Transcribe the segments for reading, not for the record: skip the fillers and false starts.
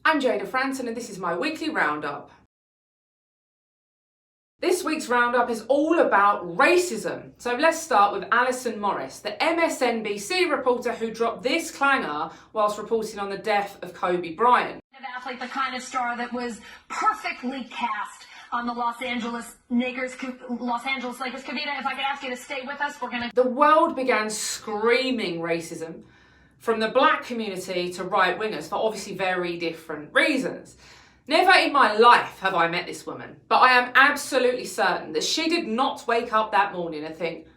I'm Jada Franton and this is my weekly roundup. This week's roundup is all about racism. So let's start with Alison Morris, the MSNBC reporter who dropped this clanger whilst reporting on the death of Kobe Bryant. An athlete, the kind of star that was perfectly cast on the Los Angeles Lakers. Kavita, if I could ask you to stay with us, The world began screaming racism from the black community to right-wingers for obviously very different reasons. Never in my life have I met this woman, but I am absolutely certain that she did not wake up that morning and think,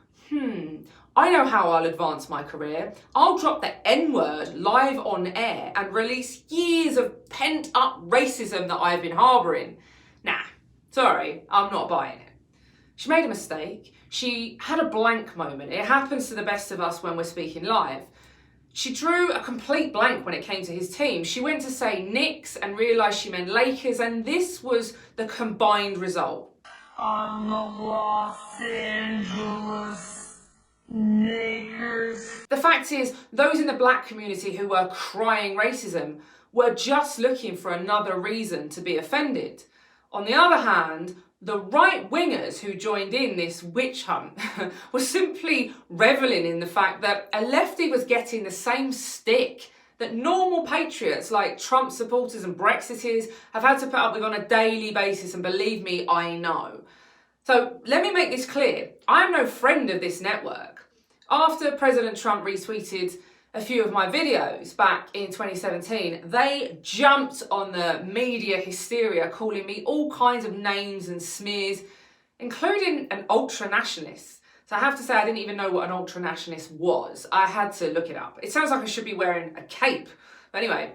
I know how I'll advance my career. I'll drop the N-word live on air and release years of pent-up racism that I've been harbouring. Nah, sorry, I'm not buying it. She made a mistake. She had a blank moment. It happens to the best of us when we're speaking live. She drew a complete blank when it came to his team. She went to say Knicks and realised she meant Lakers, and this was the combined result. on the Los Angeles Lakers. The fact is, those in the black community who were crying racism were just looking for another reason to be offended. On the other hand, the right-wingers who joined in this witch hunt were simply revelling in the fact that a lefty was getting the same stick that normal patriots like Trump supporters and Brexiteers have had to put up with on a daily basis, and believe me, I know. So let me make this clear. I'm no friend of this network. After President Trump retweeted a few of my videos back in 2017, they jumped on the media hysteria, calling me all kinds of names and smears, including an ultra-nationalist. So I have to say I didn't even know what an ultra-nationalist was. I had to look it up. It sounds like I should be wearing a cape. But anyway,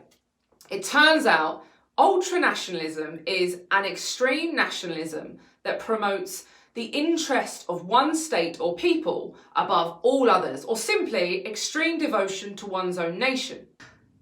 it turns out ultra-nationalism is an extreme nationalism that promotes the interest of one state or people above all others, or simply extreme devotion to one's own nation.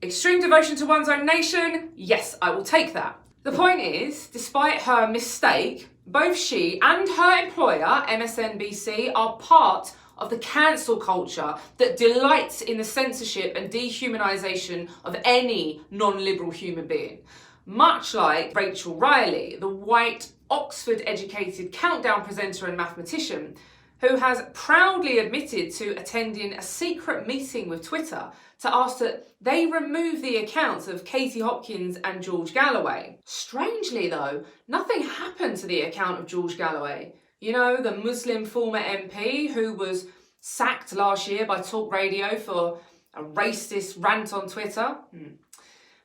Extreme devotion to one's own nation? Yes, I will take that. The point is, despite her mistake, both she and her employer, MSNBC, are part of the cancel culture that delights in the censorship and dehumanisation of any non-liberal human being. Much like Rachel Riley, the white, Oxford-educated countdown presenter and mathematician, who has proudly admitted to attending a secret meeting with Twitter to ask that they remove the accounts of Katie Hopkins and George Galloway. Strangely though, nothing happened to the account of George Galloway. You know, the Muslim former MP who was sacked last year by Talk Radio for a racist rant on Twitter.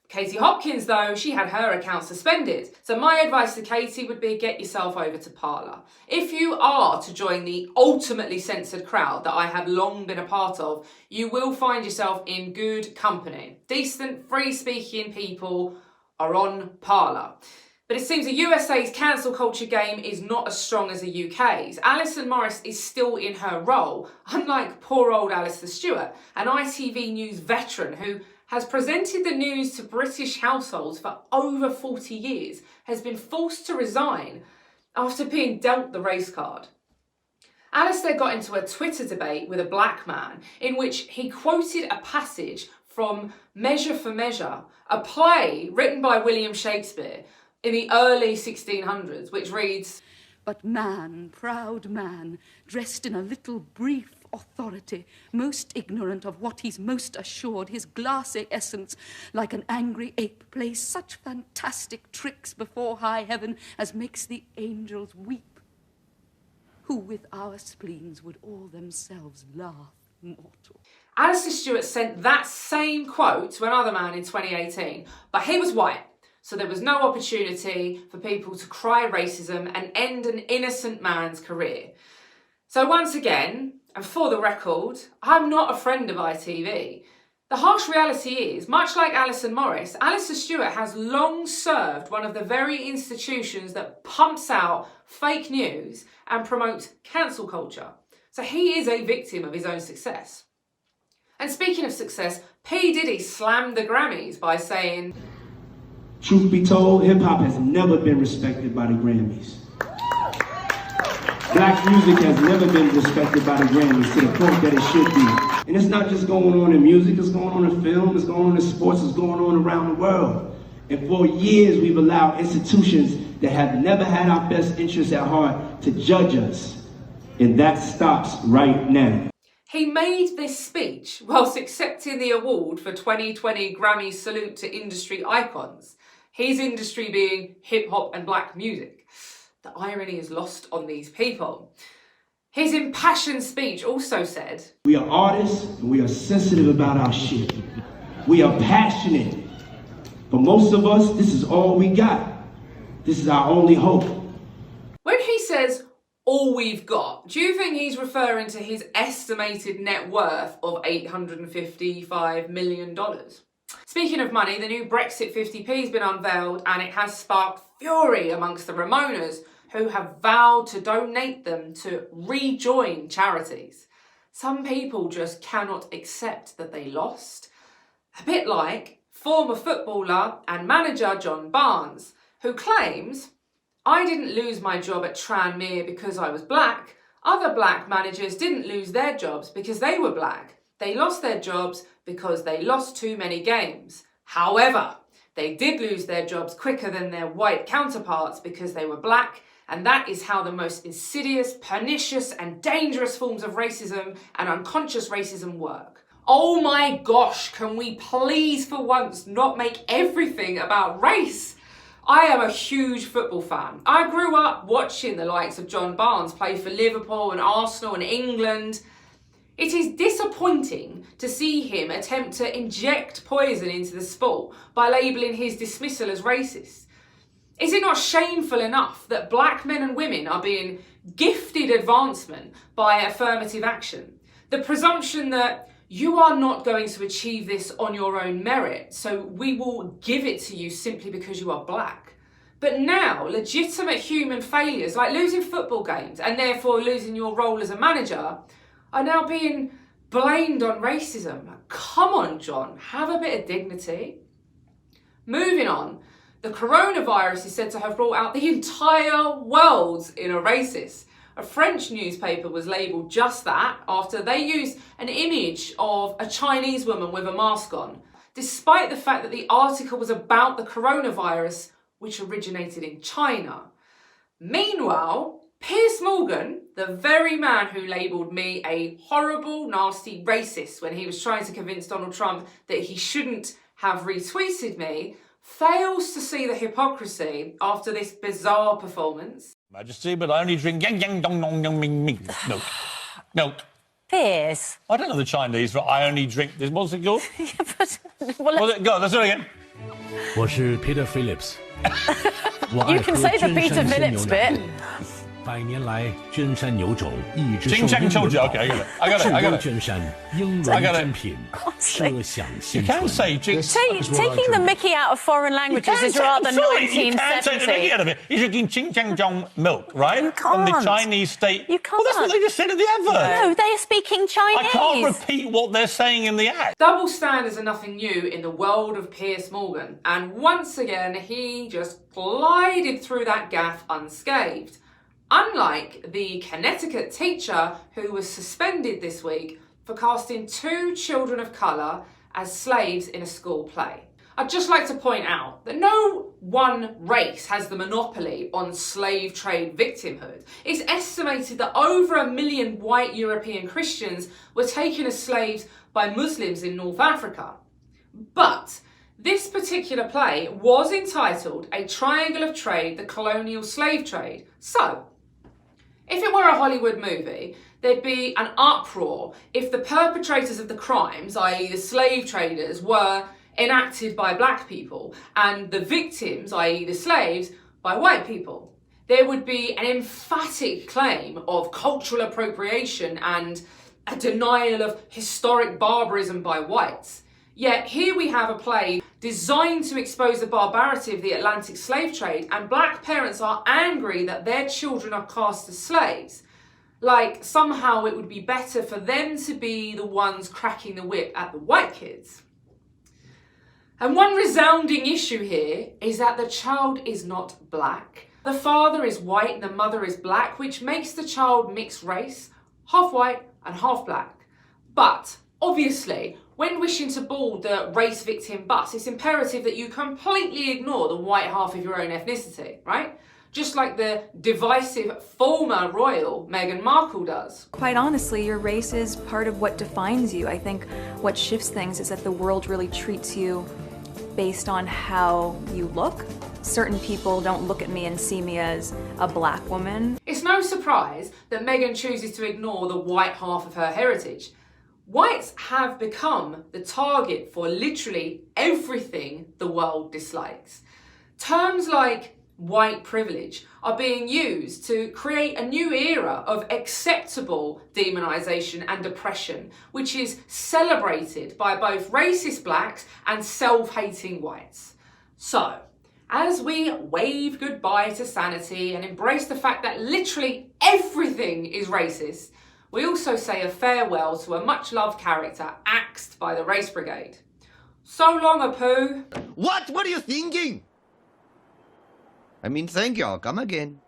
Katie Hopkins, though, she had her account suspended. So my advice to Katie would be get yourself over to Parler. If you are to join the ultimately censored crowd that I have long been a part of, you will find yourself in good company. Decent, free-speaking people are on Parler. But it seems the USA's cancel culture game is not as strong as the UK's. Alison Morris is still in her role, unlike poor old Alistair Stewart, an ITV News veteran who has presented the news to British households for over 40 years, has been forced to resign after being dealt the race card. Alistair got into a Twitter debate with a black man in which he quoted a passage from Measure for Measure, a play written by William Shakespeare in the early 1600s, which reads, "But man, proud man, dressed in a little brief authority, most ignorant of what he's most assured, his glassy essence, like an angry ape, plays such fantastic tricks before high heaven as makes the angels weep, who with our spleens would all themselves laugh mortal." Alistair Stewart sent that same quote to another man in 2018, but he was white, so there was no opportunity for people to cry racism and end an innocent man's career. So once again, and for the record, I'm not a friend of ITV. The harsh reality is, much like Alison Morris, Alistair Stewart has long served one of the very institutions that pumps out fake news and promotes cancel culture. So he is a victim of his own success. And speaking of success, P. Diddy slammed the Grammys by saying, "Truth be told, hip-hop has never been respected by the Grammys. Black music has never been respected by the Grammys to the point that it should be. And it's not just going on in music, it's going on in film, it's going on in sports, it's going on around the world. And for years, we've allowed institutions that have never had our best interests at heart to judge us. And that stops right now. He made this speech whilst accepting the award for 2020 Grammy Salute to Industry Icons, his industry being hip-hop and black music. The irony is lost on these people. His impassioned speech also said, "We are artists and we are sensitive about our shit. We are passionate. For most of us, this is all we got. This is our only hope." When he says, all we've got, do you think he's referring to his estimated net worth of $855 million? Speaking of money, the new Brexit 50p has been unveiled and it has sparked fury amongst the Ramonas, who have vowed to donate them to rejoin charities. Some people just cannot accept that they lost. A bit like former footballer and manager John Barnes, who claims, "I didn't lose my job at Tranmere because I was black. Other black managers didn't lose their jobs because they were black. They lost their jobs because they lost too many games. However, they did lose their jobs quicker than their white counterparts because they were black, and that is how the most insidious, pernicious, and dangerous forms of racism and unconscious racism work." Oh my gosh, can we please for once not make everything about race? I am a huge football fan. I grew up watching the likes of John Barnes play for Liverpool and Arsenal and England. It is disappointing to see him attempt to inject poison into the sport by labelling his dismissal as racist. Is it not shameful enough that black men and women are being gifted advancement by affirmative action? The presumption that you are not going to achieve this on your own merit, so we will give it to you simply because you are black. But now, legitimate human failures like losing football games and therefore losing your role as a manager are now being blamed on racism. Come on, John, have a bit of dignity. Moving on, the coronavirus is said to have brought out the entire world's inner racists. A French newspaper was labelled just that after they used an image of a Chinese woman with a mask on, despite the fact that the article was about the coronavirus, which originated in China. Meanwhile, Piers Morgan, the very man who labelled me a horrible, nasty racist when he was trying to convince Donald Trump that he shouldn't have retweeted me, fails to see the hypocrisy after this bizarre performance. Majesty, but I only drink yang yang dong dong dong ming ming milk. Milk. Piers. I don't know the Chinese, but I only drink this. What's it called? Yeah, but, well, What's it? Go, let's do it again. 我是 Peter Phillips. you can say the Peter Phillips bit. 百年来，君山有种，一直受 Ching 英 Chang 文 told you. Okay, I got it. I got it. 君山英伦 I got it. 珍品，奢享 You 现 can 存。 say Jing. Taking the mickey out of foreign languages is rather You can take the mickey 1970. out of it. You're drinking Ching Chang Jong milk, right? You From the can't. Chinese state. You Well, that's what can't. they just said in the advert. No, they are speaking Chinese. I can't repeat what they're saying in the ad. Double standards are nothing new in the world of Piers Morgan, and once again he just glided through that gaffe unscathed. Unlike the Connecticut teacher who was suspended this week for casting 2 children of colour as slaves in a school play. I'd just like to point out that no one race has the monopoly on slave trade victimhood. It's estimated that over 1 million white European Christians were taken as slaves by Muslims in North Africa. But this particular play was entitled A Triangle of Trade, the Colonial Slave Trade. So, if it were a Hollywood movie, there'd be an uproar if the perpetrators of the crimes, i.e. the slave traders, were enacted by black people and the victims, i.e. the slaves, by white people. There would be an emphatic claim of cultural appropriation and a denial of historic barbarism by whites. Yet here we have a play designed to expose the barbarity of the Atlantic slave trade, and black parents are angry that their children are cast as slaves. Like somehow it would be better for them to be the ones cracking the whip at the white kids. And one resounding issue here is that the child is not black. The father is white and the mother is black, which makes the child mixed race, half white and half black. But obviously, When wishing to board the race victim bus, it's imperative that you completely ignore the white half of your own ethnicity, right? Just like the divisive former royal Meghan Markle does. Quite honestly, your race is part of what defines you. I think what shifts things is that the world really treats you based on how you look. Certain people don't look at me and see me as a black woman. It's no surprise that Meghan chooses to ignore the white half of her heritage. Whites have become the target for literally everything the world dislikes. Terms like white privilege are being used to create a new era of acceptable demonisation and oppression, which is celebrated by both racist blacks and self-hating whites. So, as we wave goodbye to sanity and embrace the fact that literally everything is racist, we also say a farewell to a much-loved character axed by the Race Brigade. So long, Apu. What? What are you thinking? I mean, thank you. I'll come again.